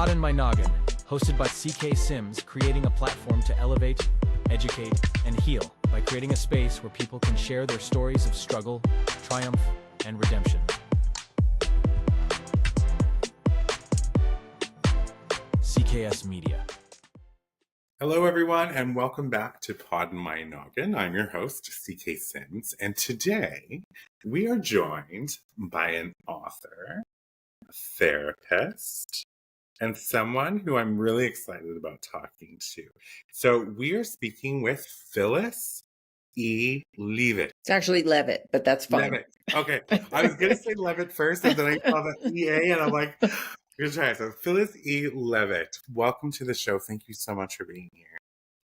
Pod in My Noggin, hosted by CK Sims, creating a platform to elevate, educate, and heal by creating a space where people can share their stories of struggle, triumph, and redemption. CKS Media. Hello, everyone, and welcome back to Pod in My Noggin. I'm your host, CK Sims, and today we are joined by an author, a therapist, and someone who I'm really excited about talking to. So we are speaking with Phyllis E. Leavittt. It's actually Leavittt, but that's fine. Leavittt. Okay. I was going to say Leavittt first, and then I saw the EA, and I'm like, good try. So Phyllis E. Leavittt, welcome to the show. Thank you so much for being here.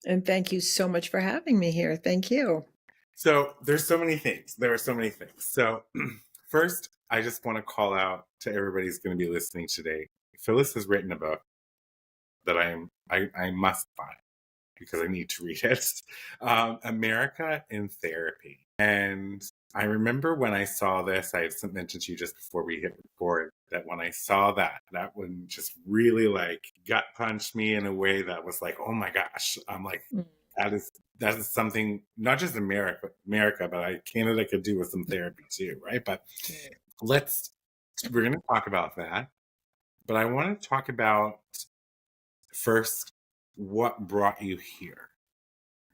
And thank you so much for having me here. Thank you. So there's so many things. There are so many things. So first, I just want to call out to everybody who's going to be listening today. Phyllis has written a book that I must buy because I need to read it. America in Therapy. And I remember when I saw this, I had mentioned to you just before we hit record that when I saw that one just really like gut punched me in a way that was like, oh my gosh. I'm like, that is something, not just America, but Canada could do with some therapy too, right? But we're going to talk about that. But I want to talk about first what brought you here.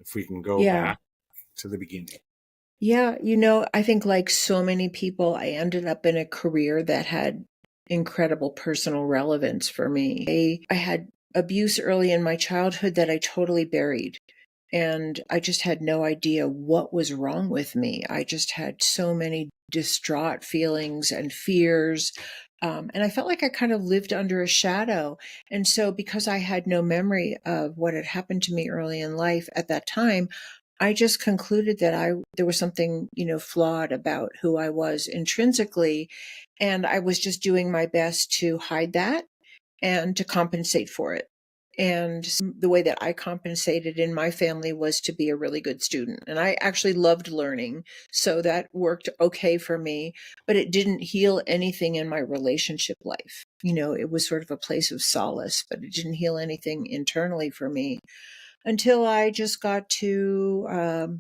If we can go back to the beginning. Yeah, I think like so many people, I ended up in a career that had incredible personal relevance for me. I had abuse early in my childhood that I totally buried. And I just had no idea what was wrong with me. I just had so many distraught feelings and fears. And I felt like I kind of lived under a shadow. And so because I had no memory of what had happened to me early in life at that time, I just concluded that there was something, flawed about who I was intrinsically. And I was just doing my best to hide that and to compensate for it. And the way that I compensated in my family was to be a really good student. And I actually loved learning. So that worked okay for me, but it didn't heal anything in my relationship life. It was sort of a place of solace, but it didn't heal anything internally for me until I just got to,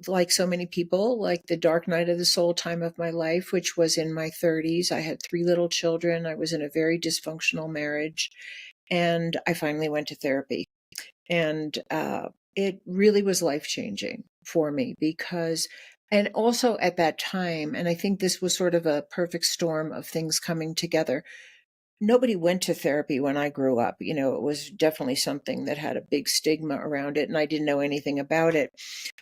like so many people, like the dark night of the soul time of my life, which was in my 30s. I had 3 little children. I was in a very dysfunctional marriage, and I finally went to therapy. And it really was life-changing for me because, and also at that time, and I think this was sort of a perfect storm of things coming together. Nobody went to therapy when I grew up. It was definitely something that had a big stigma around it, and I didn't know anything about it.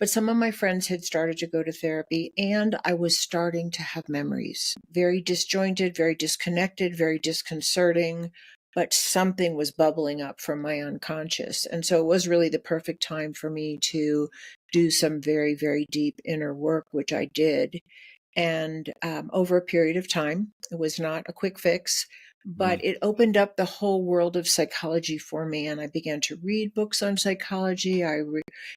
But some of my friends had started to go to therapy, and I was starting to have memories. Very disjointed, very disconnected, very disconcerting, but something was bubbling up from my unconscious. And so it was really the perfect time for me to do some very, very deep inner work, which I did. And over a period of time, it was not a quick fix, but it opened up the whole world of psychology for me. And I began to read books on psychology. I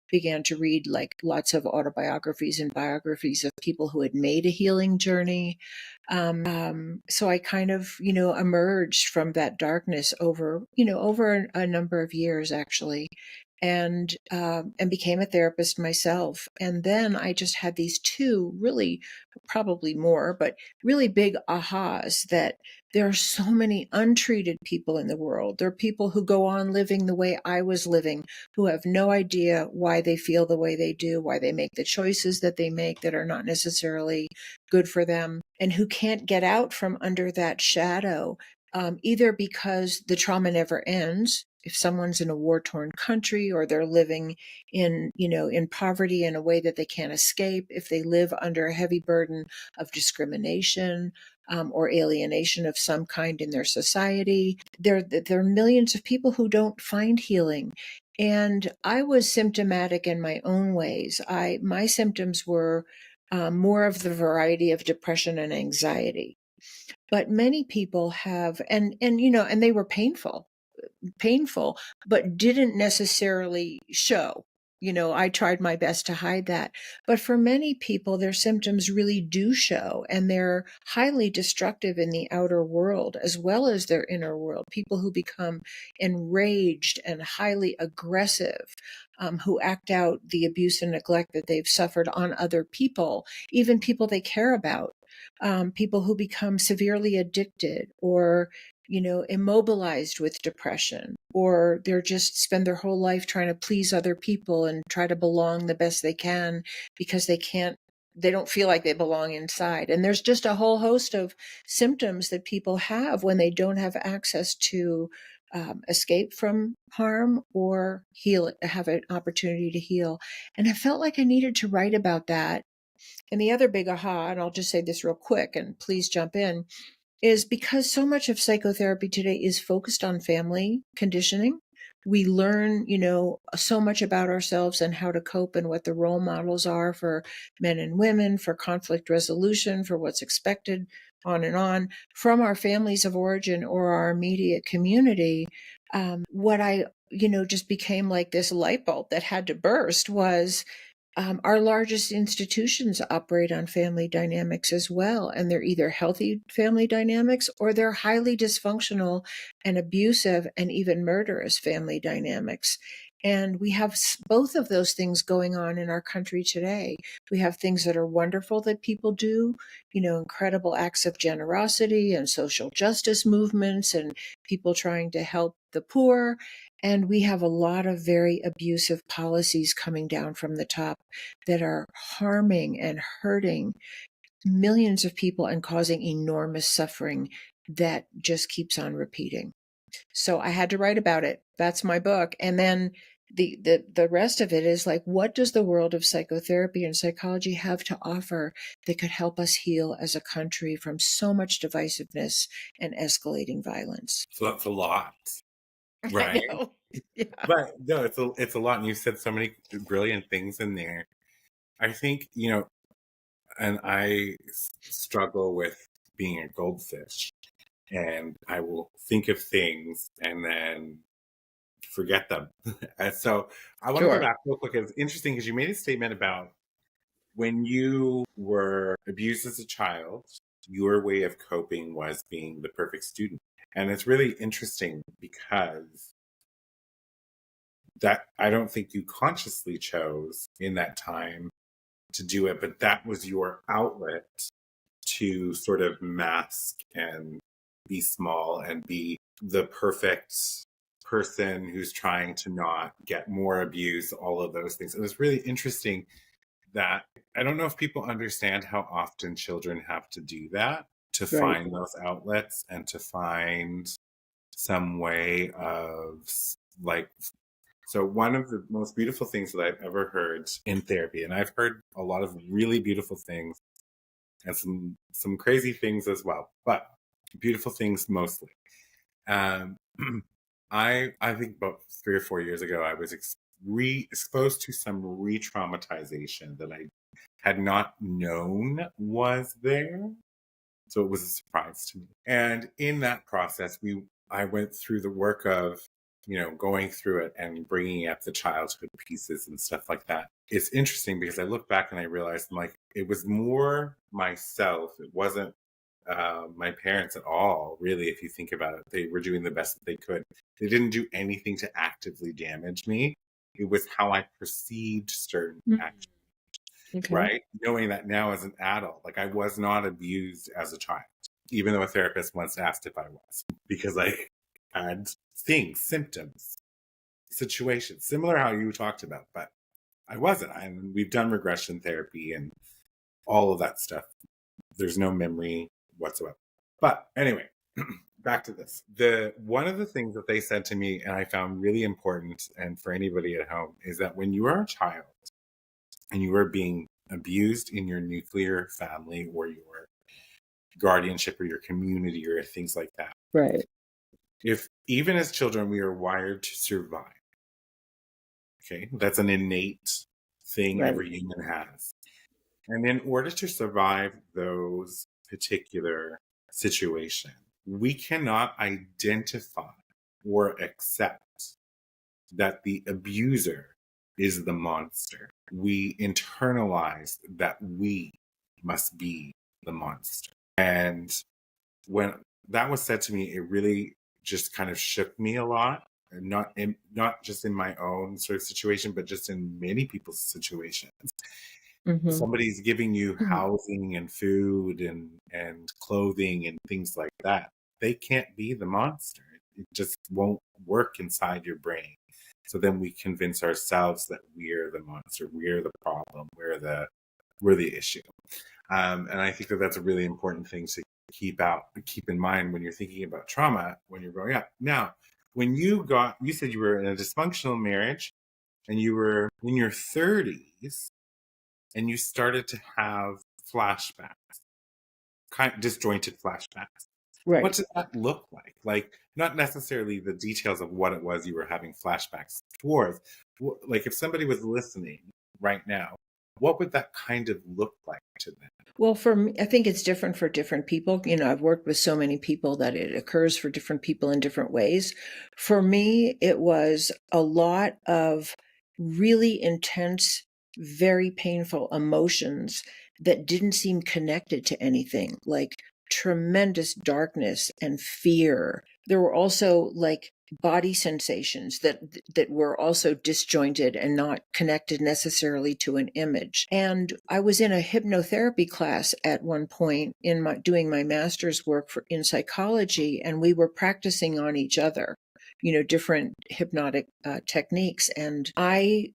began to read like lots of autobiographies and biographies of people who had made a healing journey. So I kind of, emerged from that darkness over a number of years, actually. And became a therapist myself. And then I just had these 2 really, probably more, but really big ahas that there are so many untreated people in the world. There are people who go on living the way I was living, who have no idea why they feel the way they do, why they make the choices that they make that are not necessarily good for them, and who can't get out from under that shadow, either because the trauma never ends. If someone's in a war-torn country, or they're living in poverty in a way that they can't escape, if they live under a heavy burden of discrimination or alienation of some kind in their society, there are millions of people who don't find healing. And I was symptomatic in my own ways. My symptoms were more of the variety of depression and anxiety. But many people have, and they were painful, but didn't necessarily show. I tried my best to hide that. But for many people, their symptoms really do show, and they're highly destructive in the outer world as well as their inner world. People who become enraged and highly aggressive, who act out the abuse and neglect that they've suffered on other people, even people they care about. People who become severely addicted or immobilized with depression, or they're just spend their whole life trying to please other people and try to belong the best they can because they don't feel like they belong inside. And there's just a whole host of symptoms that people have when they don't have access to escape from harm or have an opportunity to heal. And I felt like I needed to write about that. And the other big aha, and I'll just say this real quick and please jump in, is because so much of psychotherapy today is focused on family conditioning. We learn, so much about ourselves and how to cope and what the role models are for men and women, for conflict resolution, for what's expected, on and on, from our families of origin or our immediate community. What I, just became like this light bulb that had to burst was our largest institutions operate on family dynamics as well, and they're either healthy family dynamics or they're highly dysfunctional and abusive and even murderous family dynamics. And we have both of those things going on in our country today. We have things that are wonderful that people do, incredible acts of generosity and social justice movements and people trying to help the poor. And we have a lot of very abusive policies coming down from the top that are harming and hurting millions of people and causing enormous suffering that just keeps on repeating. So I had to write about it. That's my book. And then the rest of it is like, what does the world of psychotherapy and psychology have to offer that could help us heal as a country from so much divisiveness and escalating violence? So that's a lot, I right? know. Yeah. But no, it's a lot, and you said so many brilliant things in there. I think and I struggle with being a goldfish, and I will think of things and then forget them. And so I want to go Sure. back real quick. It's interesting because you made a statement about when you were abused as a child, your way of coping was being the perfect student. And it's really interesting because that I don't think you consciously chose in that time to do it, but that was your outlet to sort of mask and be small and be the perfect person who's trying to not get more abuse, all of those things. It was really interesting that I don't know if people understand how often children have to do that to Right. find those outlets and to find some way of like so one of the most beautiful things that I've ever heard in therapy, and I've heard a lot of really beautiful things and some crazy things as well, but beautiful things mostly. Um, I think about 3 or 4 years ago, I was exposed to some re-traumatization that I had not known was there. So it was a surprise to me. And in that process, I went through the work of, going through it and bringing up the childhood pieces and stuff like that. It's interesting because I look back and I realized like it was more myself. It wasn't my parents at all, really, if you think about it. They were doing the best that they could. They didn't do anything to actively damage me. It was how I perceived certain actions, Okay. right? Knowing that now as an adult, like I was not abused as a child, even though a therapist once asked if I was, because I had things, symptoms, situations, similar how you talked about, but I wasn't. And we've done regression therapy and all of that stuff. There's no memory whatsoever. But anyway, back to this. One of the things that they said to me, and I found really important, and for anybody at home, is that when you are a child and you are being abused in your nuclear family or your guardianship or your community or things like that, Right. if even as children we are wired to survive, okay, that's an innate thing Right. every human has. And in order to survive those particular situations, we cannot identify or accept that the abuser is the monster. We internalize that we must be the monster. And when that was said to me, it really just kind of shook me a lot. And not just in my own sort of situation, but just in many people's situations. Mm-hmm. Somebody's giving you housing and food and clothing and things like that. They can't be the monster. It just won't work inside your brain. So then we convince ourselves that we're the monster, we're the problem, we're the issue. And I think that that's a really important thing to keep in mind when you're thinking about trauma when you're growing up. Now, when you said you were in a dysfunctional marriage and you were in your 30s and you started to have flashbacks, kind of disjointed flashbacks. Right. What does that look like? Like, not necessarily the details of what it was you were having flashbacks towards. Like, if somebody was listening right now, what would that kind of look like to them? Well, for me, I think it's different for different people. I've worked with so many people that it occurs for different people in different ways. For me, it was a lot of really intense, very painful emotions that didn't seem connected to anything, like tremendous darkness and fear. There were also like body sensations that were also disjointed and not connected necessarily to an image. And I was in a hypnotherapy class at one point doing my master's work in psychology, and we were practicing on each other, different hypnotic techniques. And I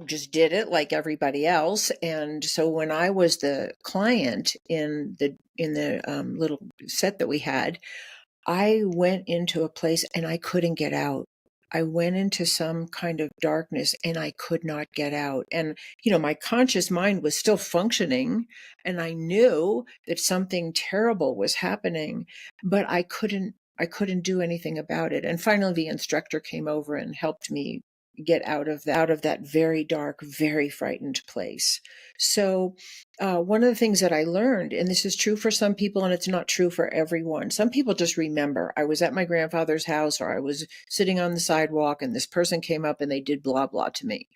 just did it like everybody else. And so when I was the client in the little set that we had, I went into a place and I couldn't get out. I went into some kind of darkness and I could not get out. And, my conscious mind was still functioning and I knew that something terrible was happening, but I couldn't do anything about it. And finally the instructor came over and helped me get out of that very dark, very frightened place. So one of the things that I learned, and this is true for some people and it's not true for everyone. Some people just remember, I was at my grandfather's house or I was sitting on the sidewalk and this person came up and they did blah, blah to me.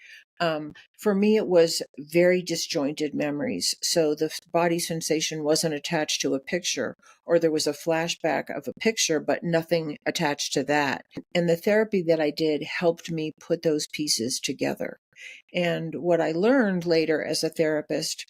For me, it was very disjointed memories. So the body sensation wasn't attached to a picture, or there was a flashback of a picture, but nothing attached to that. And the therapy that I did helped me put those pieces together. And what I learned later as a therapist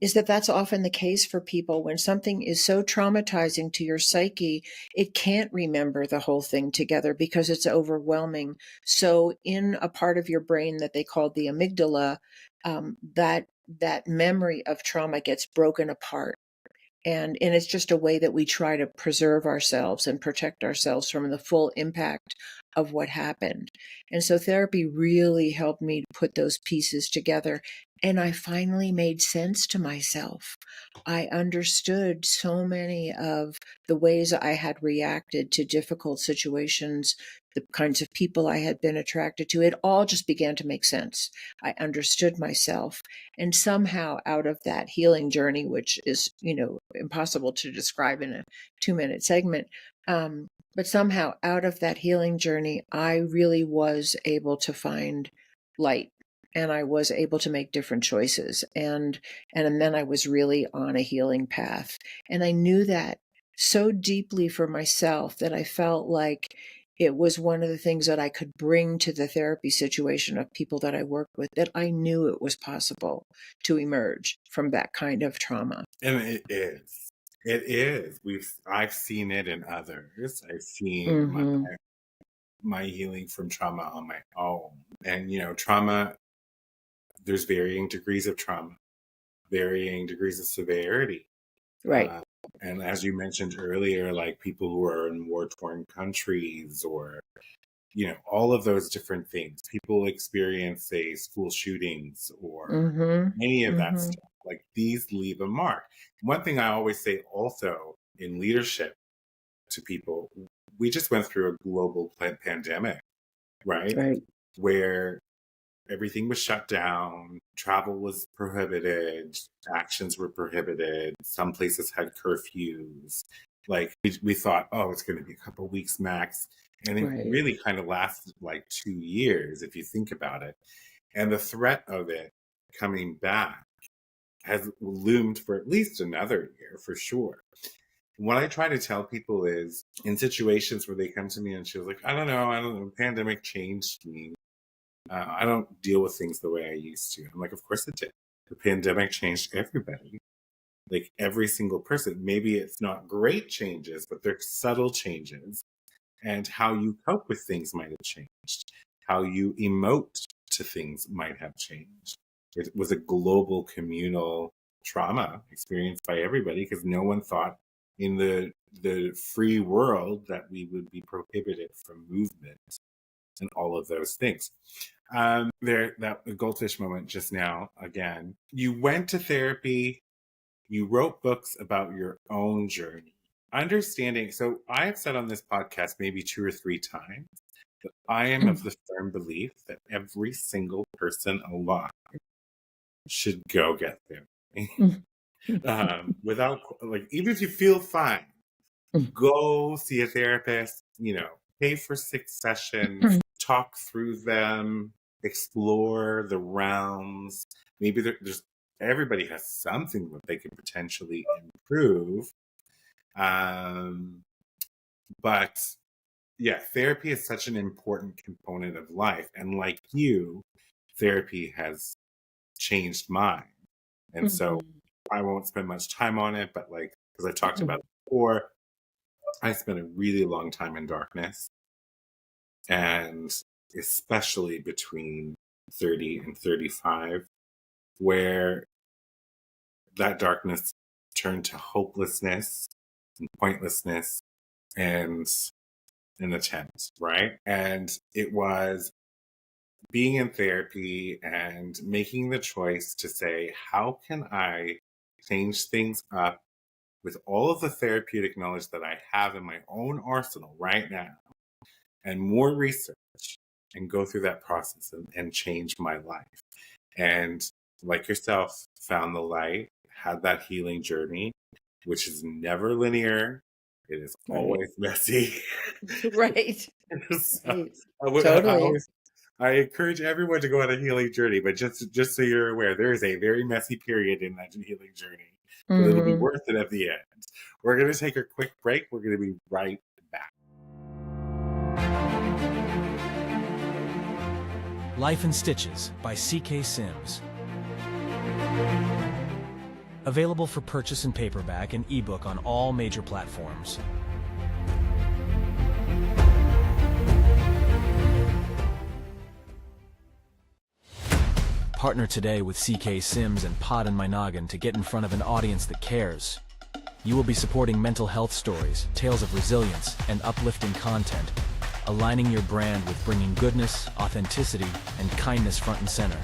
is that that's often the case for people. When something is so traumatizing to your psyche, it can't remember the whole thing together because it's overwhelming. So in a part of your brain that they call the amygdala, that memory of trauma gets broken apart. And it's just a way that we try to preserve ourselves and protect ourselves from the full impact of what happened. And so therapy really helped me to put those pieces together. And I finally made sense to myself. I understood so many of the ways I had reacted to difficult situations, the kinds of people I had been attracted to. It all just began to make sense. I understood myself. And somehow out of that healing journey, which is, impossible to describe in a 2-minute segment, but somehow out of that healing journey, I really was able to find light. And I was able to make different choices. And then I was really on a healing path. And I knew that so deeply for myself that I felt like it was one of the things that I could bring to the therapy situation of people that I worked with, that I knew it was possible to emerge from that kind of trauma. And it is. It is. I've seen it in others. I've seen my healing from trauma on my own. And trauma, there's varying degrees of trauma, varying degrees of severity. Right. And as you mentioned earlier, like people who are in war-torn countries or, all of those different things. People experience, say, school shootings or any of that stuff. Like these leave a mark. One thing I always say also in leadership to people, we just went through a global pandemic, right? Right. Where everything was shut down, travel was prohibited, actions were prohibited, some places had curfews. Like we thought, oh, it's going to be a couple weeks max. And it Right. really kind of lasted like 2 years, if you think about it. And the threat of it coming back has loomed for at least another year for sure. What I try to tell people is in situations where they come to me and she was like, I don't know, the pandemic changed me. I don't deal with things the way I used to. I'm like, of course it did. The pandemic changed everybody, like every single person. Maybe it's not great changes, but they're subtle changes. And how you cope with things might have changed. How you emote to things might have changed. It was a global communal trauma experienced by everybody because no one thought in the free world that we would be prohibited from movement and all of those things. That goldfish moment just now, again, you went to therapy, you wrote books about your own journey. Understanding, so I have said on this podcast maybe 2 or 3 times that I am of the firm belief that every single person alive should go get therapy. Without, like, even if you feel fine, go see a therapist, pay for 6 sessions, talk through them, explore the realms. Maybe there's everybody has something that they can potentially improve. But yeah, therapy is such an important component of life. And like you, therapy has changed mine. And so I won't spend much time on it, but like, because I talked about it before, I spent a really long time in darkness. And especially between 30 and 35, where that darkness turned to hopelessness and pointlessness and an attempt, right? And it was being in therapy and making the choice to say, how can I change things up with all of the therapeutic knowledge that I have in my own arsenal right now and more research and go through that process and change my life. And like yourself, found the light, had that healing journey, which is never linear. It is always messy. Right. So, Right. Totally. I encourage everyone to go on a healing journey, but just so you're aware, there is a very messy period in that healing journey, but it'll be worth it at the end. We're going to take a quick break. We're going to be right back. Life in Stitches by C.K. Sims. Available for purchase in paperback and ebook on all major platforms. Partner today with C.K. Sims and Pod and My Noggin to get in front of an audience that cares. You will be supporting mental health stories, tales of resilience, and uplifting content, aligning your brand with bringing goodness, authenticity, and kindness front and center.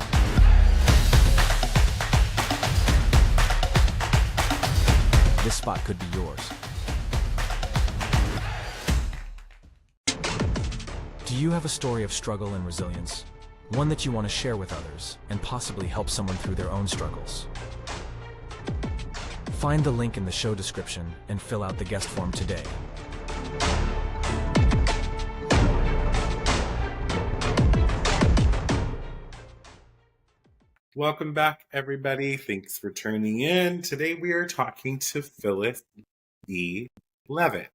This spot could be yours. Do you have a story of struggle and resilience? One that you want to share with others and possibly help someone through their own struggles? Find the link in the show description and fill out the guest form today. Welcome back, everybody. Thanks for tuning in. Today we are talking to Phyllis Leavittt,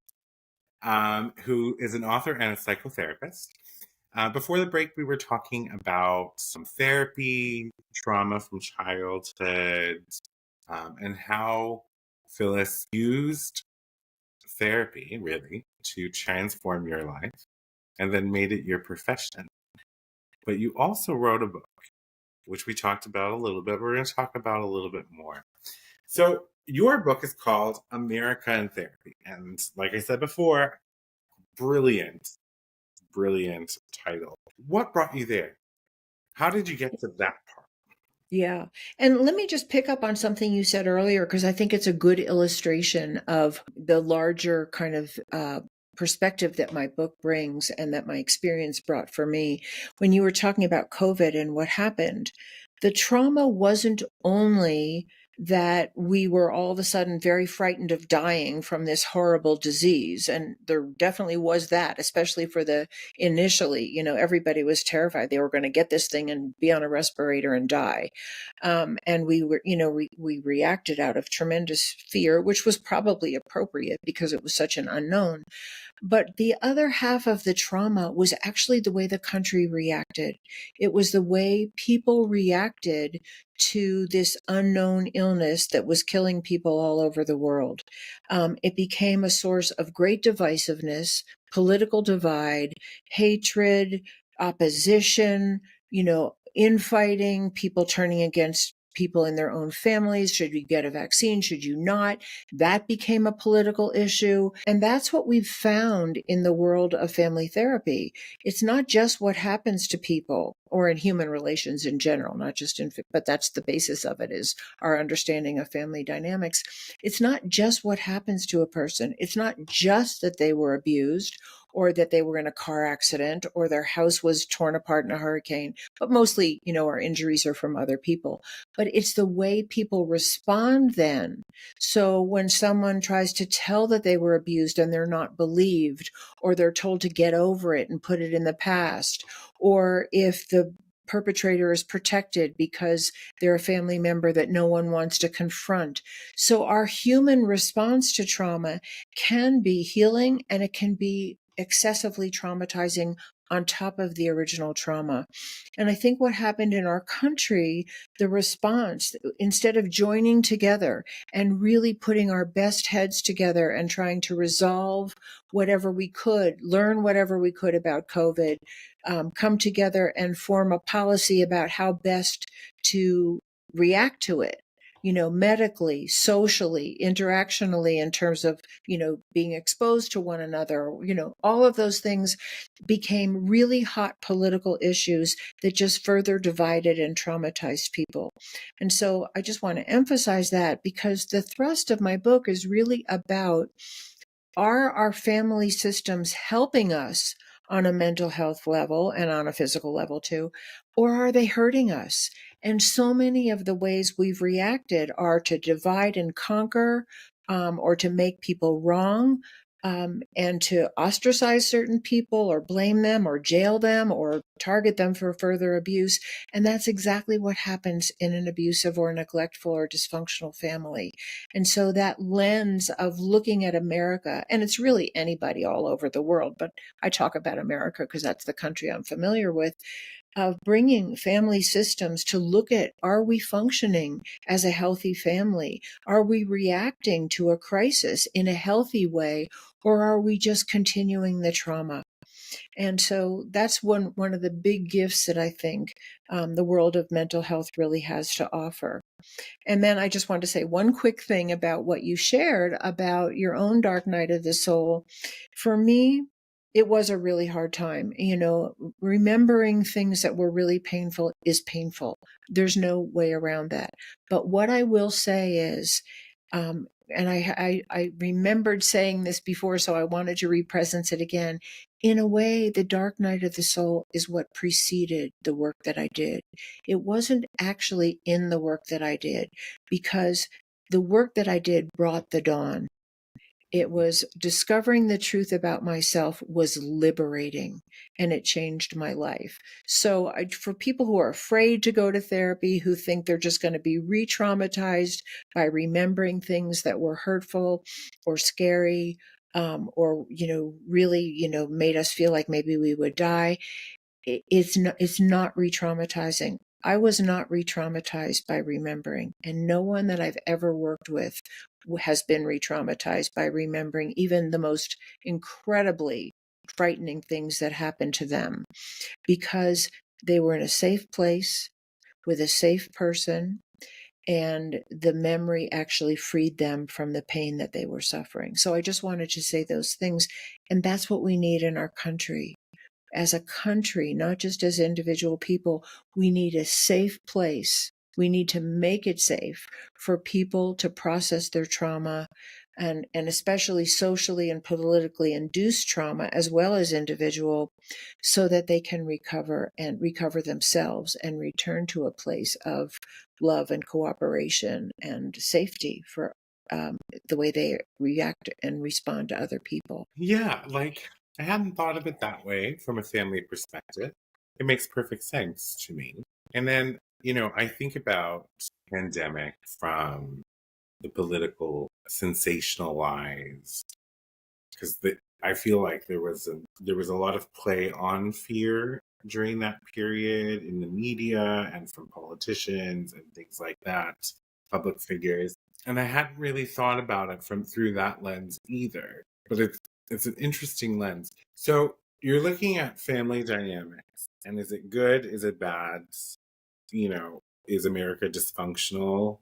who is an author and a psychotherapist. Before the break, we were talking about some therapy, trauma from childhood, and how Phyllis used therapy, really, to transform your life and then made it your profession. But you also wrote a book, which we talked about a little bit. We're going to talk about a little bit more. So your book is called America in Therapy. And like I said before, brilliant title. What brought you there? How did you get to that part? Yeah. And let me just pick up on something you said earlier, because I think it's a good illustration of the larger kind of perspective that my book brings and that my experience brought for me. When you were talking about COVID and what happened, the trauma wasn't only that we were all of a sudden very frightened of dying from this horrible disease. And there definitely was that, especially for the initially, everybody was terrified they were going to get this thing and be on a respirator and die. And we were, we reacted out of tremendous fear, which was probably appropriate because it was such an unknown. But the other half of the trauma was actually the way the country reacted. It was the way people reacted to this unknown illness that was killing people all over the world. It became a source of great divisiveness, political divide, hatred, opposition, infighting, people turning against people in their own families. Should you get a vaccine? Should you not? That became a political issue. And that's what we've found in the world of family therapy. It's not just what happens to people or in human relations in general, not just but that's the basis of it, is our understanding of family dynamics. It's not just what happens to a person. It's not just that they were abused or that they were in a car accident or their house was torn apart in a hurricane, but mostly, our injuries are from other people. But it's the way people respond then. So when someone tries to tell that they were abused and they're not believed, or they're told to get over it and put it in the past, or if the perpetrator is protected because they're a family member that no one wants to confront. So our human response to trauma can be healing, and it can be excessively traumatizing on top of the original trauma. And I think what happened in our country, the response, instead of joining together and really putting our best heads together and trying to resolve whatever we could, learn whatever we could about COVID, come together and form a policy about how best to react to it, medically, socially, interactionally, in terms of, being exposed to one another, all of those things became really hot political issues that just further divided and traumatized people. And so I just want to emphasize that, because the thrust of my book is really about, are our family systems helping us on a mental health level and on a physical level too, or are they hurting us? And so many of the ways we've reacted are to divide and conquer, or to make people wrong, and to ostracize certain people or blame them or jail them or target them for further abuse. And that's exactly what happens in an abusive or neglectful or dysfunctional family. And so that lens of looking at America, and it's really anybody all over the world, but I talk about America because that's the country I'm familiar with, of bringing family systems to look at, are we functioning as a healthy family? Are we reacting to a crisis in a healthy way, or are we just continuing the trauma? And so that's one of the big gifts that I think the world of mental health really has to offer. And then I just want to say one quick thing about what you shared about your own dark night of the soul. For me, it was a really hard time. Remembering things that were really painful is painful. There's no way around that. But what I will say is, and I remembered saying this before, so I wanted to re-presence it again. In a way, the dark night of the soul is what preceded the work that I did. It wasn't actually in the work that I did, because the work that I did brought the dawn. It was discovering the truth about myself was liberating, and it changed my life. So for people who are afraid to go to therapy, who think they're just going to be re-traumatized by remembering things that were hurtful or scary, or, really, made us feel like maybe we would die, it's not re-traumatizing. I was not re-traumatized by remembering, and no one that I've ever worked with has been re-traumatized by remembering even the most incredibly frightening things that happened to them, because they were in a safe place with a safe person, and the memory actually freed them from the pain that they were suffering. So I just wanted to say those things, and that's what we need in our country. As a country, not just as individual people, we need a safe place. We need to make it safe for people to process their trauma, and especially socially and politically induced trauma, as well as individual, so that they can recover themselves and return to a place of love and cooperation and safety for the way they react and respond to other people. Yeah, like I hadn't thought of it that way from a family perspective. It makes perfect sense to me. And then, I think about pandemic from the political sensationalized, because I feel like there was a lot of play on fear during that period in the media and from politicians and things like that, public figures. And I hadn't really thought about it from through that lens either. But it's an interesting lens. So you're looking at family dynamics, and is it good? Is it bad? Is America dysfunctional?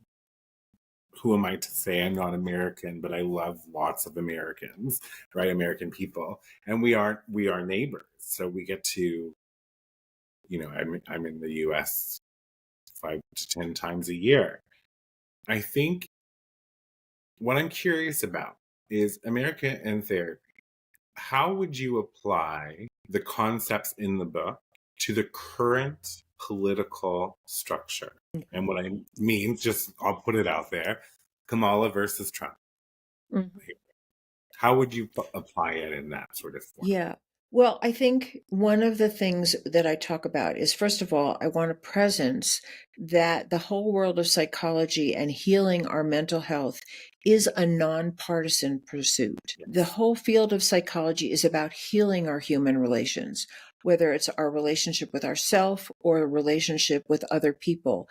Who am I to say I'm not American, but I love lots of Americans, right? American people. And we are neighbors. So we get to, I'm in the US 5 to 10 times a year. I think what I'm curious about is America and therapy. How would you apply the concepts in the book to the current political structure? And what I mean, just I'll put it out there, Kamala versus Trump. Mhm. How would you apply it in that sort of form? Yeah. Well, I think one of the things that I talk about is, first of all, I want a presence that the whole world of psychology and healing our mental health is a nonpartisan pursuit. The Yes. whole field of psychology is about healing our human relations, whether it's our relationship with ourself or a relationship with other people.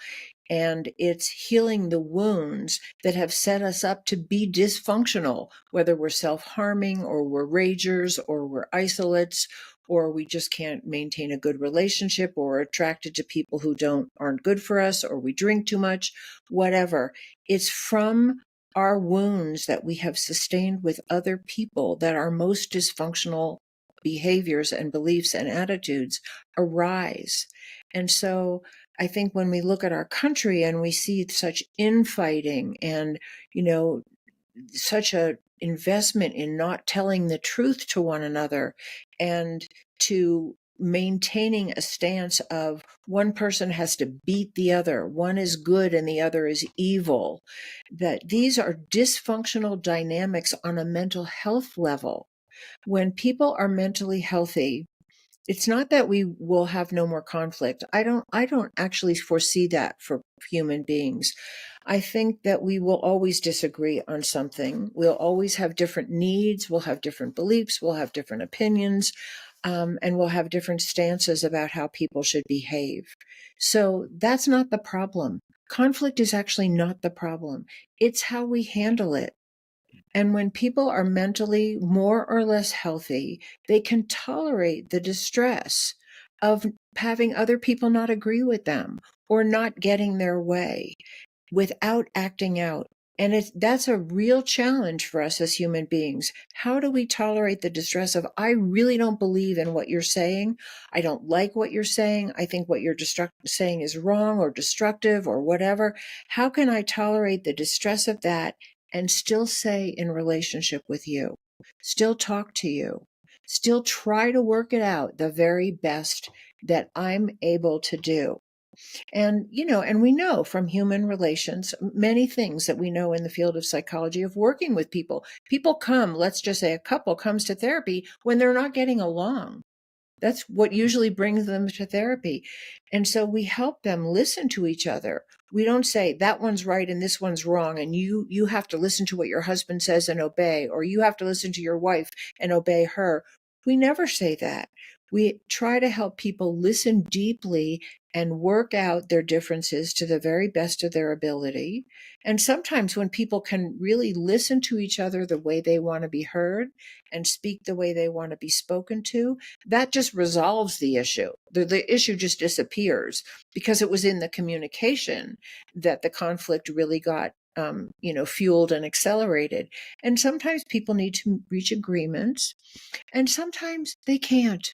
And it's healing the wounds that have set us up to be dysfunctional, whether we're self-harming or we're ragers or we're isolates or we just can't maintain a good relationship or we're attracted to people who aren't good for us or we drink too much, whatever. It's from our wounds that we have sustained with other people that our most dysfunctional behaviors and beliefs and attitudes arise. And so I think when we look at our country and we see such infighting and, such a investment in not telling the truth to one another and to maintaining a stance of one person has to beat the other, one is good and the other is evil, that these are dysfunctional dynamics on a mental health level. When people are mentally healthy, it's not that we will have no more conflict. I don't actually foresee that for human beings. I think that we will always disagree on something. We'll always have different needs. We'll have different beliefs. We'll have different opinions. And we'll have different stances about how people should behave. So that's not the problem. Conflict is actually not the problem. It's how we handle it. And when people are mentally more or less healthy, they can tolerate the distress of having other people not agree with them or not getting their way without acting out. And that's a real challenge for us as human beings. How do we tolerate the distress of, I really don't believe in what you're saying. I don't like what you're saying. I think what you're saying is wrong or destructive or whatever. How can I tolerate the distress of that and still say in relationship with you, still talk to you, still try to work it out the very best that I'm able to do? And, and we know from human relations, many things that we know in the field of psychology of working with people. People come, let's just say a couple comes to therapy when they're not getting along. That's what usually brings them to therapy. And so we help them listen to each other. We don't say that one's right and this one's wrong. And you have to listen to what your husband says and obey, or you have to listen to your wife and obey her. We never say that. We try to help people listen deeply and work out their differences to the very best of their ability. And sometimes when people can really listen to each other the way they want to be heard and speak the way they want to be spoken to, that just resolves the issue. The issue just disappears because it was in the communication that the conflict really got fueled and accelerated. And sometimes people need to reach agreements and sometimes they can't.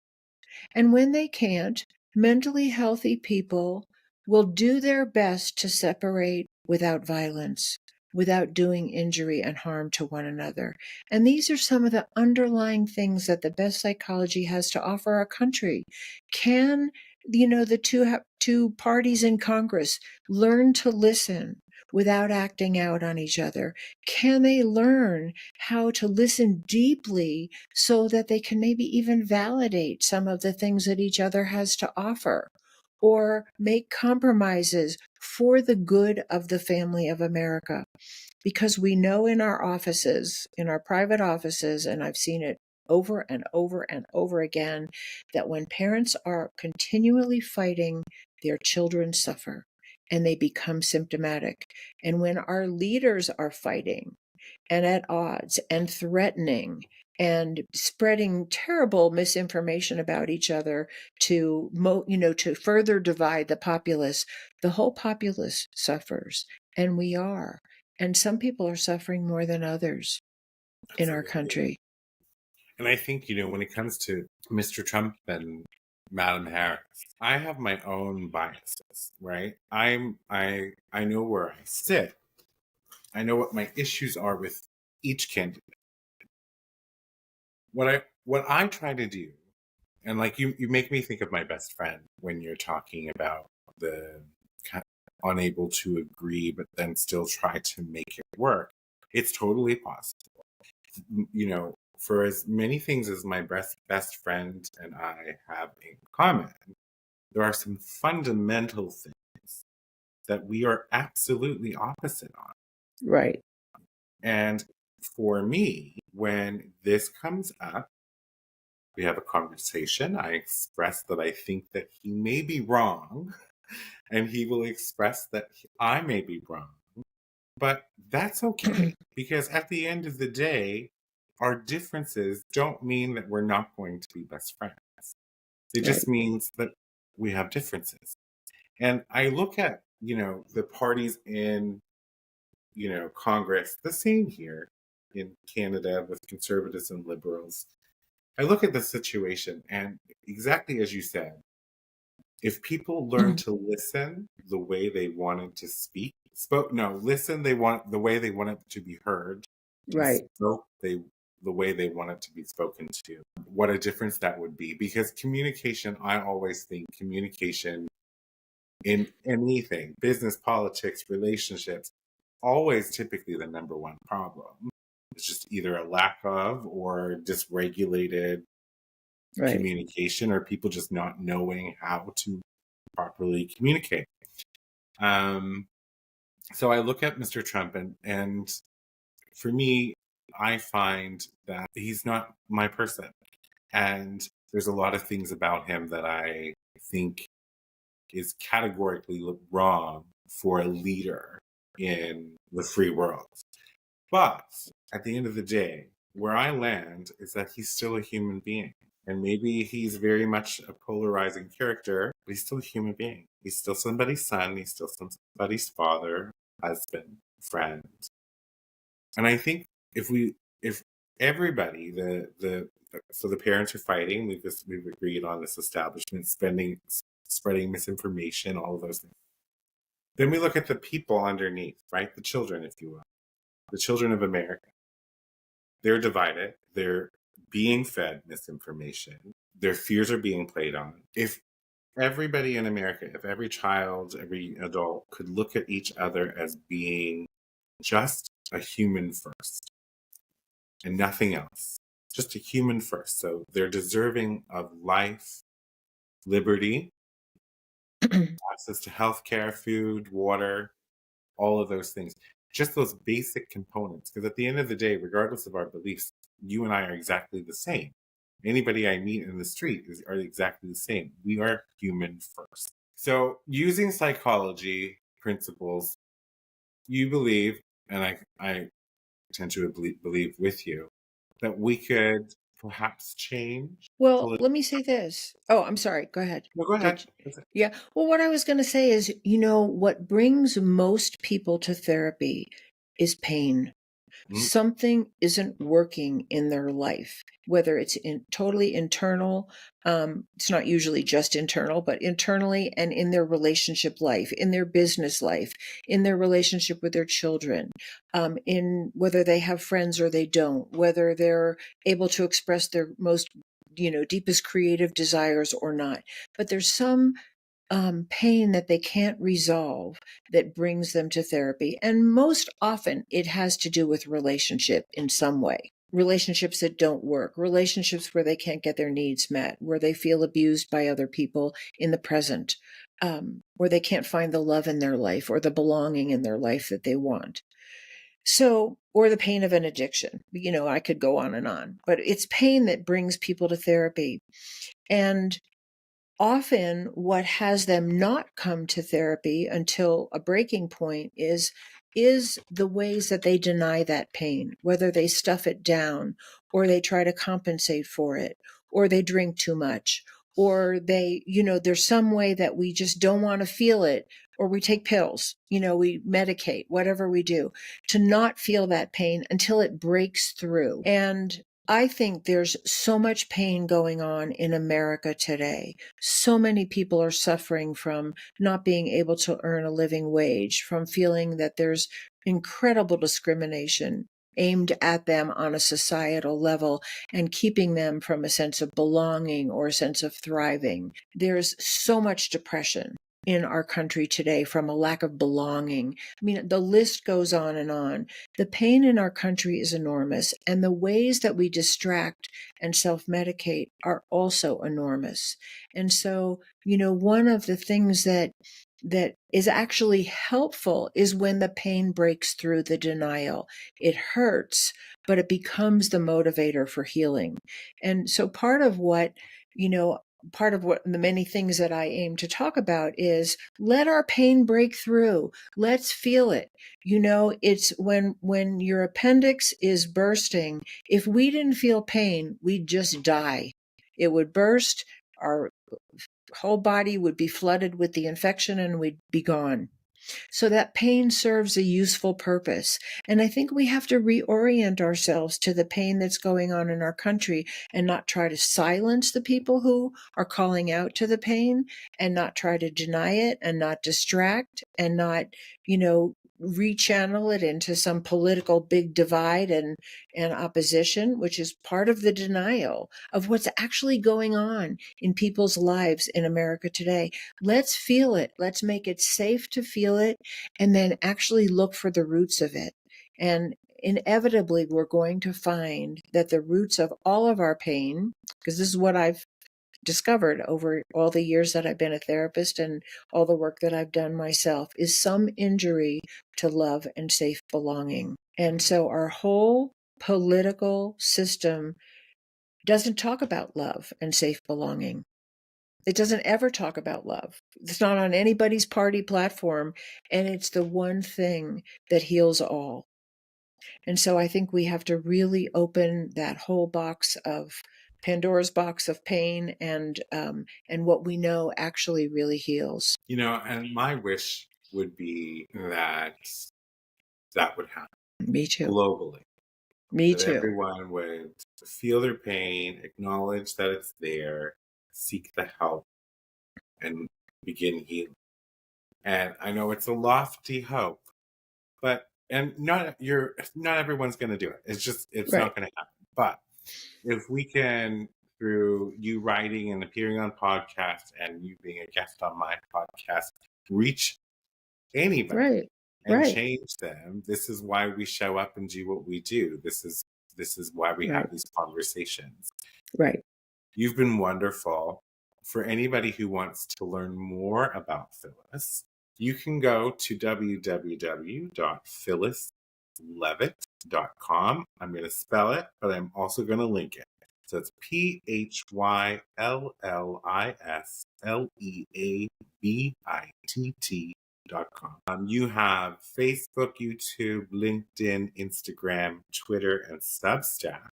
And when they can't, mentally healthy people will do their best to separate without violence. without doing injury and harm to one another. And these are some of the underlying things that the best psychology has to offer our country. Can, the two parties in Congress learn to listen without acting out on each other? Can they learn how to listen deeply so that they can maybe even validate some of the things that each other has to offer, or make compromises for the good of the family of America? Because we know in our offices, in our private offices, and I've seen it over and over and over again, that when parents are continually fighting, their children suffer and they become symptomatic. And when our leaders are fighting and at odds and threatening and spreading terrible misinformation about each other to further divide the populace, the whole populace suffers, and we are. And some people are suffering more than others in our Absolutely. country. And I think, when it comes to Mr. Trump and Madam Harris, I have my own biases, right? I know where I sit. I know what my issues are with each candidate. What I try to do, and like you make me think of my best friend when you're talking about the kind of unable to agree, but then still try to make it work. It's totally possible. For as many things as my best friend and I have in common, there are some fundamental things that we are absolutely opposite on. Right. And for me, when this comes up, we have a conversation. I express that I think that he may be wrong, and he will express that I may be wrong. But that's okay, because at the end of the day, our differences don't mean that we're not going to be best friends. It just means that we have differences. And I look at, the parties in, Congress, the same here in Canada with conservatives and liberals. I look at the situation, and exactly as you said, if people learn to listen the way they wanted to listen the way they wanted to be heard, Right. spoke the way they wanted to be spoken to, what a difference that would be. Because communication, I always think communication in anything, business, politics, relationships, always typically the number one problem. It's just either a lack of or dysregulated communication, or people just not knowing how to properly communicate. So I look at Mr. Trump, and for me, I find that he's not my person. And there's a lot of things about him that I think is categorically wrong for a leader in the free world. But at the end of the day, where I land is that he's still a human being. And maybe he's very much a polarizing character, but he's still a human being. He's still somebody's son. He's still somebody's father, husband, friend. And I think if everybody, so the parents are fighting, we've agreed on this establishment, spreading misinformation, all of those things. Then we look at the people underneath, right? The children, if you will. The children of America. They're divided. They're being fed misinformation. Their fears are being played on. If everybody in America, if every child, every adult could look at each other as being just a human first and nothing else, just a human first. So they're deserving of life, liberty, access to healthcare, food, water, all of those things. Just those basic components. Because at the end of the day, regardless of our beliefs, you and I are exactly the same. Anybody I meet in the street are exactly the same. We are human first. So using psychology principles, you believe, and I tend to believe with you, that we could perhaps change. Well, let me say this. Oh, I'm sorry. Go ahead. No, go ahead. Yeah. Well, what I was going to say is, what brings most people to therapy is pain. Something isn't working in their life, whether it's totally internal. It's not usually just internal, but internally, and in their relationship life, in their business life, in their relationship with their children, in whether they have friends or they don't, whether they're able to express their most, deepest creative desires or not. But there's some pain that they can't resolve that brings them to therapy. And most often it has to do with relationship in some way. Relationships that don't work, relationships where they can't get their needs met, where they feel abused by other people in the present, where they can't find the love in their life or the belonging in their life that they want. So, or the pain of an addiction. I could go on, but it's pain that brings people to therapy. And often what has them not come to therapy until a breaking point is the ways that they deny that pain, whether they stuff it down or they try to compensate for it, or they drink too much, or they, there's some way that we just don't want to feel it, or we take pills, we medicate, whatever we do to not feel that pain until it breaks through. And I think there's so much pain going on in America today. So many people are suffering from not being able to earn a living wage, from feeling that there's incredible discrimination aimed at them on a societal level and keeping them from a sense of belonging or a sense of thriving. There's so much depression in our country today from a lack of belonging. I mean, the list goes on and on. The pain in our country is enormous, and the ways that we distract and self-medicate are also enormous. And so, one of the things that is actually helpful is when the pain breaks through the denial. It hurts, but it becomes the motivator for healing. And so part of what the many things that I aim to talk about is let our pain break through. Let's feel it. It's when your appendix is bursting, if we didn't feel pain, we'd just die. It would burst, our whole body would be flooded with the infection, and we'd be gone. So that pain serves a useful purpose. And I think we have to reorient ourselves to the pain that's going on in our country and not try to silence the people who are calling out to the pain, and not try to deny it, and not distract, and not, rechannel it into some political big divide and opposition, which is part of the denial of what's actually going on in people's lives in America today. Let's feel it. Let's make it safe to feel it, and then actually look for the roots of it. And inevitably, we're going to find that the roots of all of our pain, because this is what I've discovered over all the years that I've been a therapist and all the work that I've done myself, is some injury to love and safe belonging. And so our whole political system doesn't talk about love and safe belonging. It doesn't ever talk about love. It's not on anybody's party platform, and it's the one thing that heals all. And so I think we have to really open that whole box of Pandora's box of pain, and what we know actually really heals. And my wish would be that would happen. Me too. Globally. Me that too. Everyone would feel their pain, acknowledge that it's there, seek the help, and begin healing. And I know it's a lofty hope, but not everyone's going to do it. It's Right. not going to happen. But if we can, through you writing and appearing on podcasts and you being a guest on my podcast, reach anybody and change them. This is why we show up and do what we do. This is why we have these conversations. Right. You've been wonderful. For anybody who wants to learn more about Phyllis, you can go to www.phyllisleavittt.com. I'm going to spell it, but I'm also going to link it. So it's PHYLLISLEAVITT.com. You have Facebook, YouTube, LinkedIn, Instagram, Twitter, and Substack.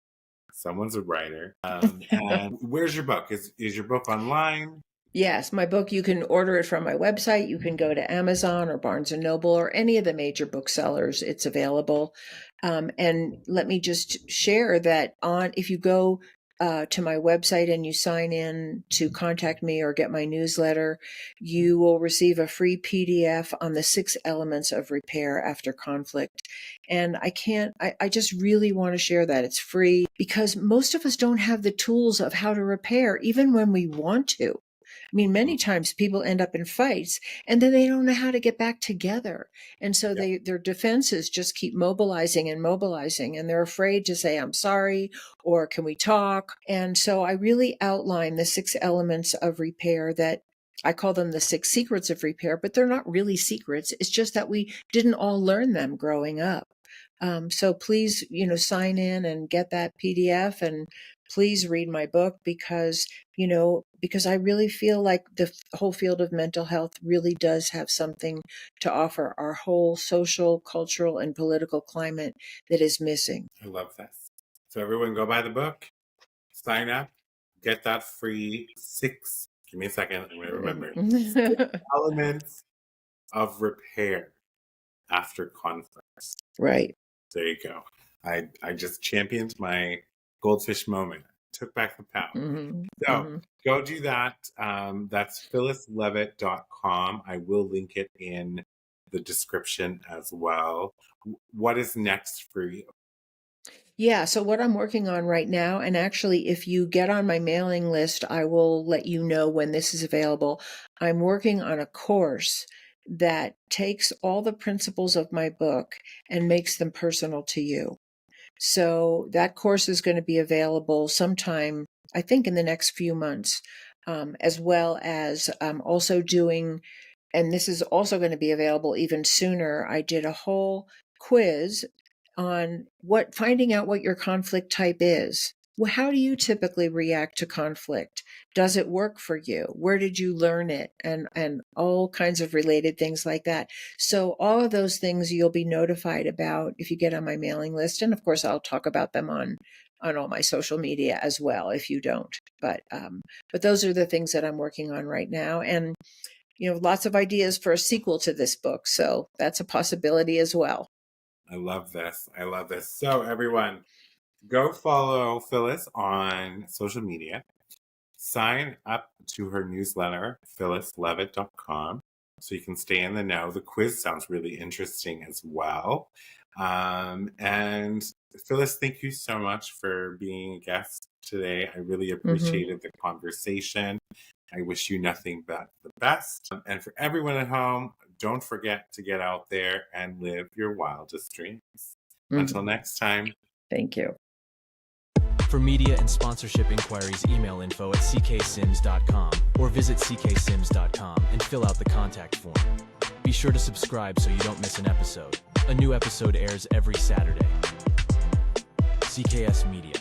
Someone's a writer. And where's your book? Is your book online? Yes, my book, you can order it from my website. You can go to Amazon or Barnes & Noble or any of the major booksellers. It's available. And let me just share that if you go to my website and you sign in to contact me or get my newsletter, you will receive a free PDF on the 6 elements of repair after conflict. And I just really want to share that. It's free because most of us don't have the tools of how to repair, even when we want to. I mean, many times people end up in fights and then they don't know how to get back together. And so their defenses just keep mobilizing and mobilizing, and they're afraid to say, I'm sorry, or can we talk? And so I really outline the 6 elements of repair that I call them the 6 secrets of repair, but they're not really secrets. It's just that we didn't all learn them growing up. So please, sign in and get that PDF, and please read my book because I really feel like the whole field of mental health really does have something to offer our whole social, cultural, and political climate that is missing. I love this. So everyone go buy the book, sign up, get that free 6, give me a second, I'm going to remember, 6 elements of repair after conflict. Right. There you go. I just championed my goldfish moment. Took back the pound. Mm-hmm. So go do that. That's phyllisleavittt.com. I will link it in the description as well. What is next for you? Yeah, so what I'm working on right now, and actually if you get on my mailing list, I will let you know when this is available. I'm working on a course that takes all the principles of my book and makes them personal to you. So that course is going to be available sometime, I think, in the next few months, as well as also doing, and this is also going to be available even sooner. I did a whole quiz on finding out what your conflict type is. Well, how do you typically react to conflict? Does it work for you? Where did you learn it? And all kinds of related things like that. So all of those things you'll be notified about if you get on my mailing list. And of course, I'll talk about them on all my social media as well if you don't. But those are the things that I'm working on right now. And, lots of ideas for a sequel to this book. So that's a possibility as well. I love this. I love this. So everyone, go follow Phyllis on social media. Sign up to her newsletter, phyllisleavittt.com, so you can stay in the know. The quiz sounds really interesting as well. And Phyllis, thank you so much for being a guest today. I really appreciated the conversation. I wish you nothing but the best. And for everyone at home, don't forget to get out there and live your wildest dreams. Until next time. Thank you. For media and sponsorship inquiries, email info@cksims.com or visit cksims.com and fill out the contact form. Be sure to subscribe so you don't miss an episode. A new episode airs every Saturday. CKS Media.